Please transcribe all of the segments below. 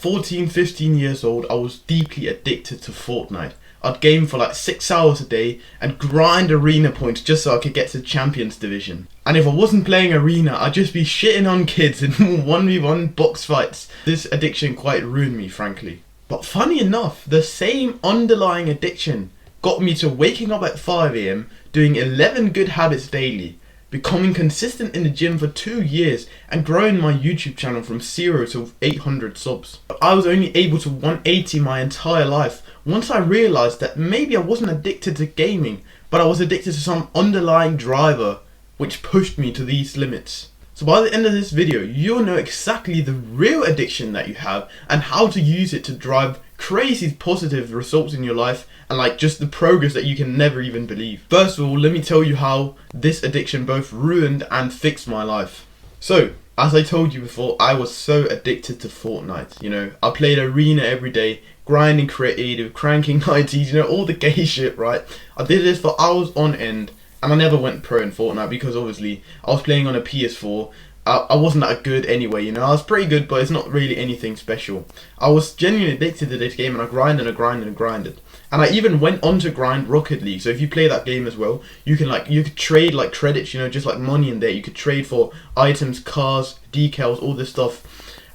14, 15 years old, I was deeply addicted to Fortnite. I'd game for like 6 hours a day and grind arena points just so I could get to Champions Division. And if I wasn't playing arena, I'd just be shitting on kids in 1v1 box fights. This addiction quite ruined me, frankly. But funny enough, the same underlying addiction got me to waking up at 5 AM, doing 11 good habits daily, becoming consistent in the gym for 2 years and growing my YouTube channel from 0 to 800 subs. I was only able to 180 my entire life once I realised that maybe I wasn't addicted to gaming, but I was addicted to some underlying driver which pushed me to these limits. So by the end of this video, you'll know exactly the real addiction that you have and how to use it to drive crazy positive results in your life and like just the progress that you can never even believe. First of all, let me tell you how this addiction both ruined and fixed my life. So, as I told you before, I was so addicted to Fortnite. You know, I played arena every day, grinding creative, cranking 90s, you know, all the gay shit, right? I did this for hours on end, and I never went pro in Fortnite because obviously I was playing on a PS4. I wasn't that good anyway, you know. I was pretty good, but it's not really anything special. I was genuinely addicted to this game, and I grinded and grinded and grinded. And I even went on to grind Rocket League. So if you play that game as well, you could trade like credits, you know, just like money in there. You could trade for items, cars, decals, all this stuff.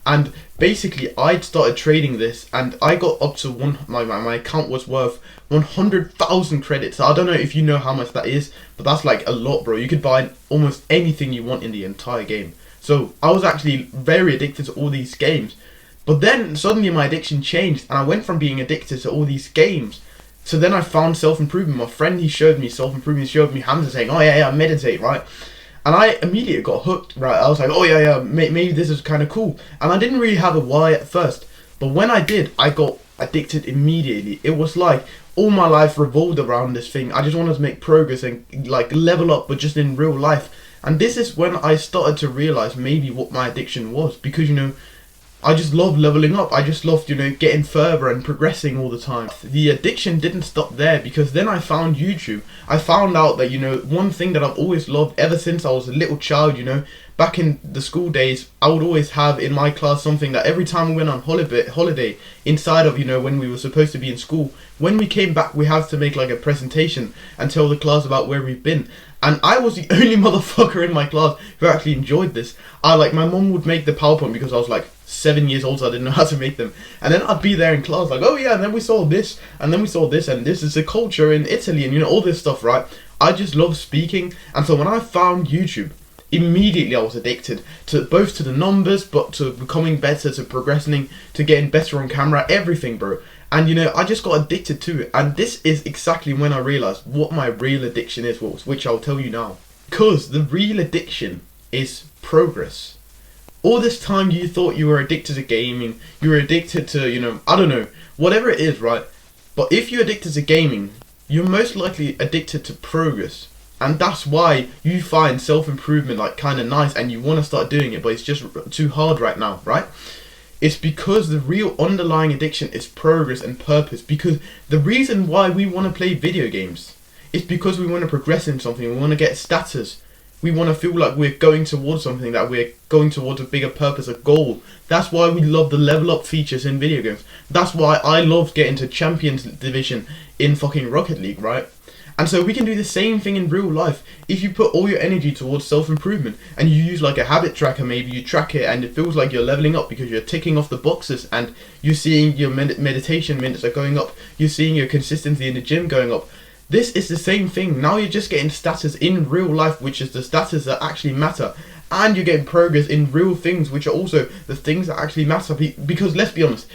And basically, I'd started trading this, and I got up to my account was worth 100,000 credits. I don't know if you know how much that is, but that's like a lot, bro. You could buy almost anything you want in the entire game. So I was actually very addicted to all these games. But then suddenly my addiction changed, and I went from being addicted to all these games. So then I found self-improvement. My friend, he showed me self-improvement. He showed me Hamza saying, oh yeah, meditate, right? And I immediately got hooked, right? I was like, oh yeah, maybe this is kind of cool. And I didn't really have a why at first. But when I did, I got addicted immediately. It was like all my life revolved around this thing. I just wanted to make progress and like level up, but just in real life. And this is when I started to realize maybe what my addiction was. Because, you know, I just loved leveling up. I just loved, you know, getting further and progressing all the time. The addiction didn't stop there, because then I found YouTube. I found out that, you know, one thing that I've always loved ever since I was a little child, you know, back in the school days, I would always have in my class something that every time we went on holiday inside of, you know, when we were supposed to be in school, when we came back, we had to make like a presentation and tell the class about where we've been. And I was the only motherfucker in my class who actually enjoyed this. My mum would make the PowerPoint because I was like 7 years old, so I didn't know how to make them. And then I'd be there in class like, oh yeah, and then we saw this, and then we saw this, and this is the culture in Italy, and you know, all this stuff, right? I just love speaking. And so when I found YouTube, immediately I was addicted to both to the numbers, but to becoming better, to progressing, to getting better on camera, everything, bro. And you know, I just got addicted to it. And this is exactly when I realized what my real addiction is, which I'll tell you now. Because the real addiction is progress. All this time you thought you were addicted to gaming, you were addicted to, you know, I don't know, whatever it is, right? But if you're addicted to gaming, you're most likely addicted to progress. And that's why you find self-improvement like kind of nice and you want to start doing it, but it's just too hard right now, right? It's because the real underlying addiction is progress and purpose. Because the reason why we want to play video games is because we want to progress in something, we want to get status. We want to feel like we're going towards something, that we're going towards a bigger purpose, a goal. That's why we love the level up features in video games. That's why I love getting to Champions Division in fucking Rocket League, right? And so we can do the same thing in real life. If you put all your energy towards self-improvement and you use like a habit tracker, maybe you track it and it feels like you're leveling up because you're ticking off the boxes and you're seeing your meditation minutes are going up. You're seeing your consistency in the gym going up. This is the same thing. Now you're just getting status in real life, which is the status that actually matter. And you're getting progress in real things, which are also the things that actually matter. Because let's be honest,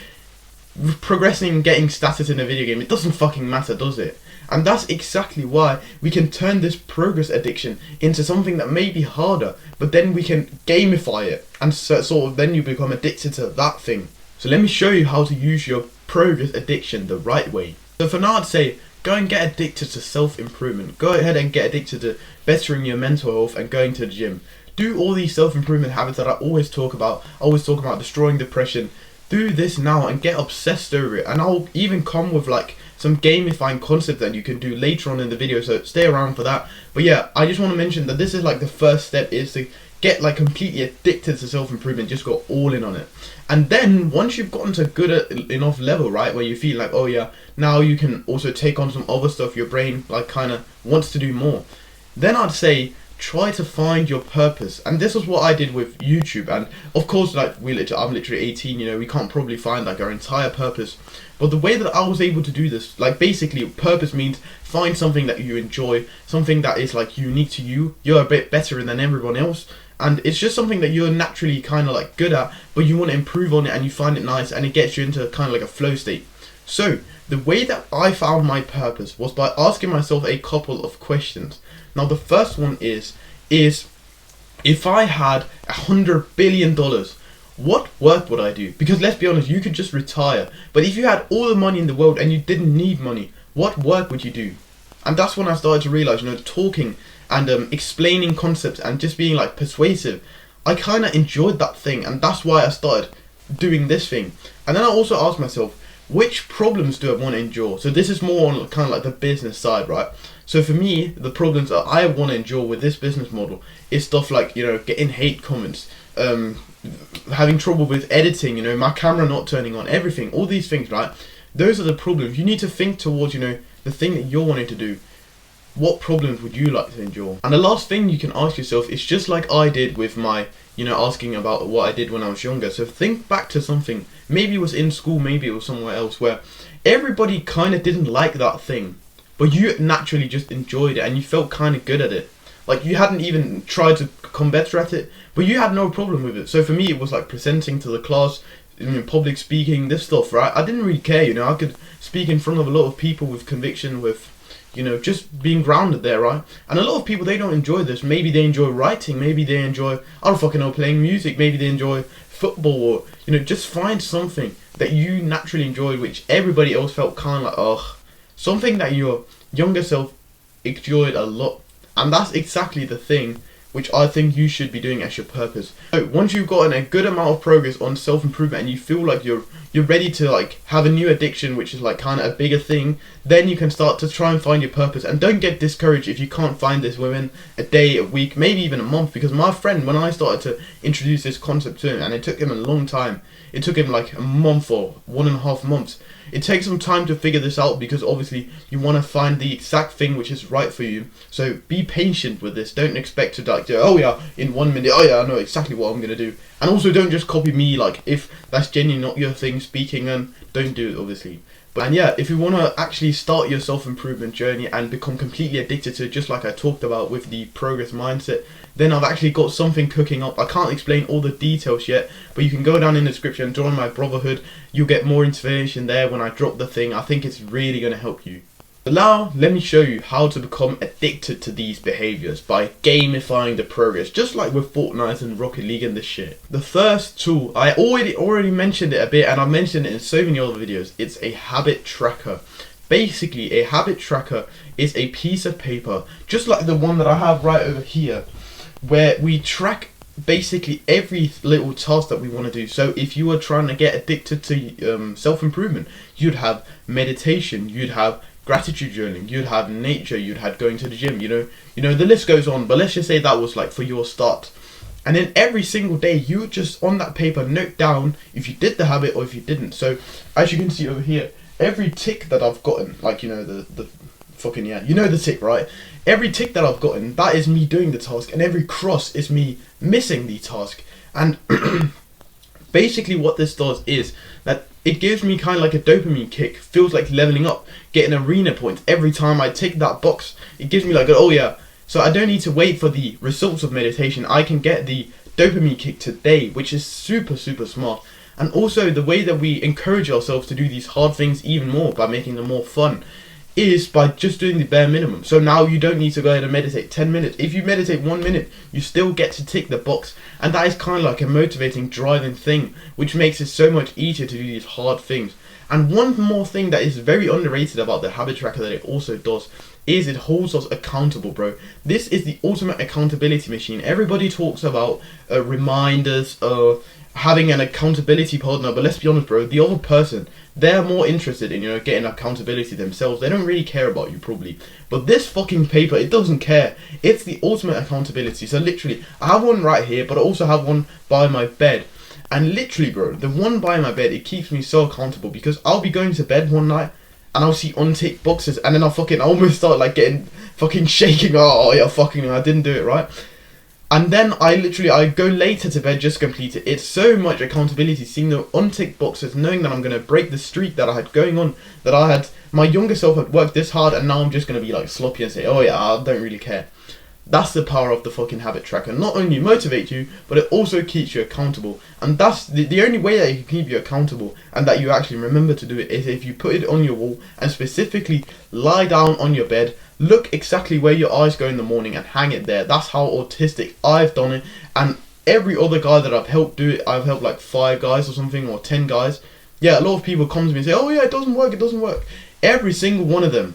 progressing, getting status in a video game, it doesn't fucking matter, does it? And that's exactly why we can turn this progress addiction into something that may be harder, but then we can gamify it, and sort of then you become addicted to that thing. So let me show you how to use your progress addiction the right way. So for now, I'd say go and get addicted to self-improvement. Go ahead and get addicted to bettering your mental health and going to the gym. Do all these self-improvement habits that I always talk about. I always talk about destroying depression. Do this now and get obsessed over it. And I'll even come with like some gamifying concept that you can do later on in the video, so stay around for that. But yeah, I just want to mention that this is like the first step, is to get like completely addicted to self-improvement, just go all in on it. And then once you've gotten to a good enough level, right, where you feel like, oh yeah, now you can also take on some other stuff, your brain like kind of wants to do more, then I'd say try to find your purpose. And this is what I did with YouTube. And of course, like I'm literally 18, you know, we can't probably find like our entire purpose, but the way that I was able to do this, like basically purpose means find something that you enjoy, something that is like unique to you, you're a bit better than everyone else, and it's just something that you're naturally kind of like good at, but you want to improve on it and you find it nice and it gets you into kind of like a flow state. So the way that I found my purpose was by asking myself a couple of questions. Now the first one is if I had $100 billion, what work would I do? Because let's be honest, you could just retire. But if you had all the money in the world and you didn't need money, what work would you do? And that's when I started to realize, you know, talking and explaining concepts and just being like persuasive, I kind of enjoyed that thing, and that's why I started doing this thing. And then I also asked myself, which problems do I want to endure? So this is more on kind of like the business side, right? So for me, the problems that I want to endure with this business model is stuff like, you know, getting hate comments, having trouble with editing, you know, my camera not turning on, everything, all these things, right? Those are the problems. You need to think towards, you know, the thing that you're wanting to do. What problems would you like to endure? And the last thing you can ask yourself is just like I did with my, you know, asking about what I did when I was younger. So think back to something, maybe it was in school, maybe it was somewhere else, where everybody kind of didn't like that thing, but you naturally just enjoyed it and you felt kind of good at it. Like you hadn't even tried to become better at it, but you had no problem with it. So for me, it was like presenting to the class, you know, public speaking, this stuff, right? I didn't really care, you know, I could speak in front of a lot of people with conviction, with, you know, just being grounded there, right? And a lot of people, they don't enjoy this. Maybe they enjoy writing, maybe they enjoy, I don't fucking know, playing music, maybe they enjoy football, or, you know, just find something that you naturally enjoyed, which everybody else felt kind of like, ugh. Something that your younger self enjoyed a lot. And that's exactly the thing which I think you should be doing as your purpose. So once you've gotten a good amount of progress on self-improvement and you feel like you're ready to like have a new addiction, which is like kind of a bigger thing, then you can start to try and find your purpose. And don't get discouraged if you can't find this within a day, a week, maybe even a month. Because my friend, when I started to introduce this concept to him, and it took him a long time, it took him like a month or 1.5 months. It takes some time to figure this out, because obviously you want to find the exact thing which is right for you. So be patient with this. Don't expect to like, oh yeah, in 1 minute, oh yeah, I know exactly what I'm going to do. And also don't just copy me, like if that's genuinely not your thing speaking, and don't do it obviously. And yeah, if you want to actually start your self-improvement journey and become completely addicted to it, just like I talked about with the progress mindset, then I've actually got something cooking up. I can't explain all the details yet, but you can go down in the description and join my brotherhood. You'll get more information there when I drop the thing. I think it's really going to help you. But now, let me show you how to become addicted to these behaviors by gamifying the progress, just like with Fortnite and Rocket League and this shit. The first tool, I already mentioned it a bit, and I've mentioned it in so many other videos. It's a habit tracker. Basically, a habit tracker is a piece of paper, just like the one that I have right over here, where we track basically every little task that we want to do. So if you are trying to get addicted to self-improvement, you'd have meditation, you'd have gratitude journaling, you'd have nature, you'd have going to the gym, you know the list goes on. But let's just say that was like for your start, and then every single day you just on that paper note down if you did the habit or if you didn't. So as you can see over here, every tick that I've gotten, like, you know, the fucking, yeah, you know the tick, right? Every tick that I've gotten, that is me doing the task, and every cross is me missing the task. And basically what this does is that it gives me kind of like a dopamine kick, feels like leveling up, getting arena points every time I tick that box. It gives me like, oh yeah, so I don't need to wait for the results of meditation. I can get the dopamine kick today, which is super smart. And also the way that we encourage ourselves to do these hard things even more by making them more fun is by just doing the bare minimum. So now you don't need to go ahead and meditate 10 minutes. If you meditate 1 minute, you still get to tick the box. And that is kind of like a motivating, driving thing, which makes it so much easier to do these hard things. And one more thing that is very underrated about the habit tracker that it also does is it holds us accountable, bro. This is the ultimate accountability machine. Everybody talks about reminders, having an accountability partner. But let's be honest, bro, the other person, they're more interested in, you know, getting accountability themselves. They don't really care about you, probably. But this fucking paper, it doesn't care. It's the ultimate accountability. So literally, I have one right here, but I also have one by my bed. And literally, bro, the one by my bed, it keeps me so accountable, because I'll be going to bed one night and I'll see unticked boxes, and then I almost start like getting fucking shaking. Oh yeah, fucking, I didn't do it right. And then I go later to bed just to complete it. It's so much accountability, seeing the unticked boxes, knowing that I'm going to break the streak that I had going on, that I had, my younger self had worked this hard, and now I'm just going to be like sloppy and say, oh yeah, I don't really care. That's the power of the fucking habit tracker. Not only motivate you, but it also keeps you accountable. And that's the only way that you can keep you accountable, and that you actually remember to do it, is if you put it on your wall and specifically lie down on your bed, look exactly where your eyes go in the morning and hang it there. That's how autistic I've done it. And every other guy that I've helped do it, I've helped like 5 guys or something, or 10 guys. Yeah, a lot of people come to me and say, oh yeah, it doesn't work, it doesn't work. Every single one of them,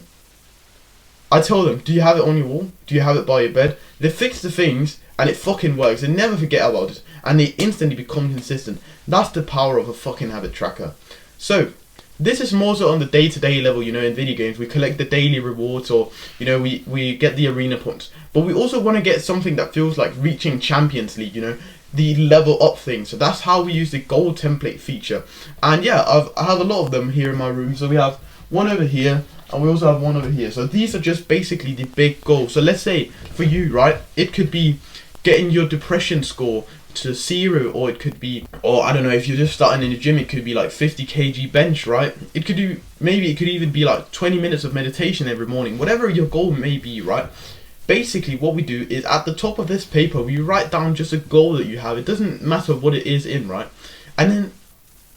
I tell them, do you have it on your wall? Do you have it by your bed? They fix the things and it fucking works. They never forget about it, and they instantly become consistent. That's the power of a fucking habit tracker. So this is more so on the day-to-day level, you know, in video games. We collect the daily rewards, or, you know, we get the arena points. But we also want to get something that feels like reaching Champions League, you know, the level up thing. So that's how we use the goal template feature. And yeah, I have a lot of them here in my room. So we have one over here, and we also have one over here. So these are just basically the big goals. So let's say for you, right, it could be getting your depression score to 0, or it could be, or I don't know, if you're just starting in the gym, it could be like 50 kg bench, right? It could do, maybe it could even be like 20 minutes of meditation every morning, whatever your goal may be, right? Basically what we do is, at the top of this paper, we write down just a goal that you have. It doesn't matter what it is in, right? And then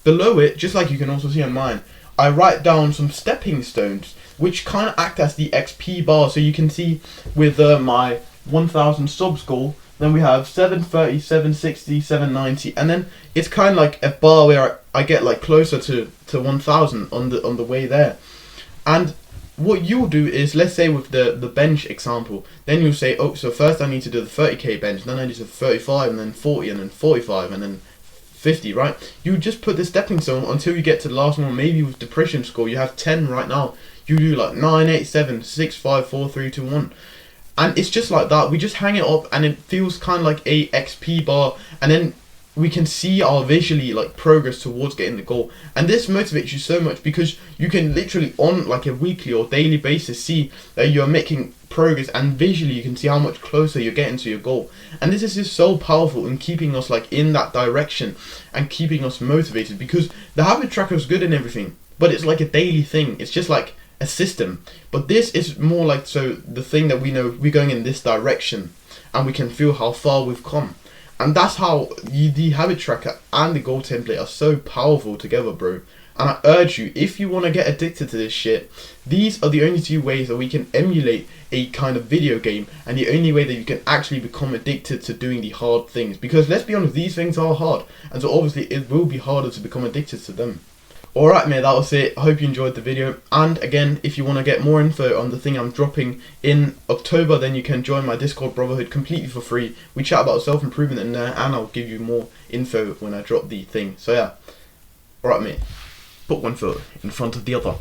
below it, just like you can also see on mine, I write down some stepping stones, which kind of act as the XP bar. So you can see with my 1000 subs goal, then we have 730, 760, 790, and then it's kind of like a bar where I get like closer to 1000 on the way there. And what you'll do is, let's say with the bench example, then you'll say, oh, so first I need to do the 30k bench, then I need to do 35, and then 40, and then 45, and then 50, right? You just put the stepping stone until you get to the last one. Maybe with depression score, you have 10 right now. You do like 9, 8, 7, 6, 5, 4, 3, 2, 1. And it's just like that. We just hang it up, and it feels kind of like a XP bar, and then we can see our visually like progress towards getting the goal. And this motivates you so much, because you can literally on like a weekly or daily basis see that you're making progress, and visually you can see how much closer you're getting to your goal. And this is just so powerful in keeping us like in that direction and keeping us motivated, because the habit tracker is good and everything, but it's like a daily thing. It's just like a system. But this is more like, so the thing that we know we're going in this direction, and we can feel how far we've come. And that's how the habit tracker and the goal template are so powerful together, bro. And I urge you, if you want to get addicted to this shit, these are the only 2 ways that we can emulate a kind of video game, and the only way that you can actually become addicted to doing the hard things. Because let's be honest, these things are hard, and so obviously it will be harder to become addicted to them. Alright mate, that was it. I hope you enjoyed the video. And again, if you want to get more info on the thing I'm dropping in October, then you can join my Discord Brotherhood completely for free. We chat about self-improvement in there, and I'll give you more info when I drop the thing. So yeah, alright mate, put one foot in front of the other.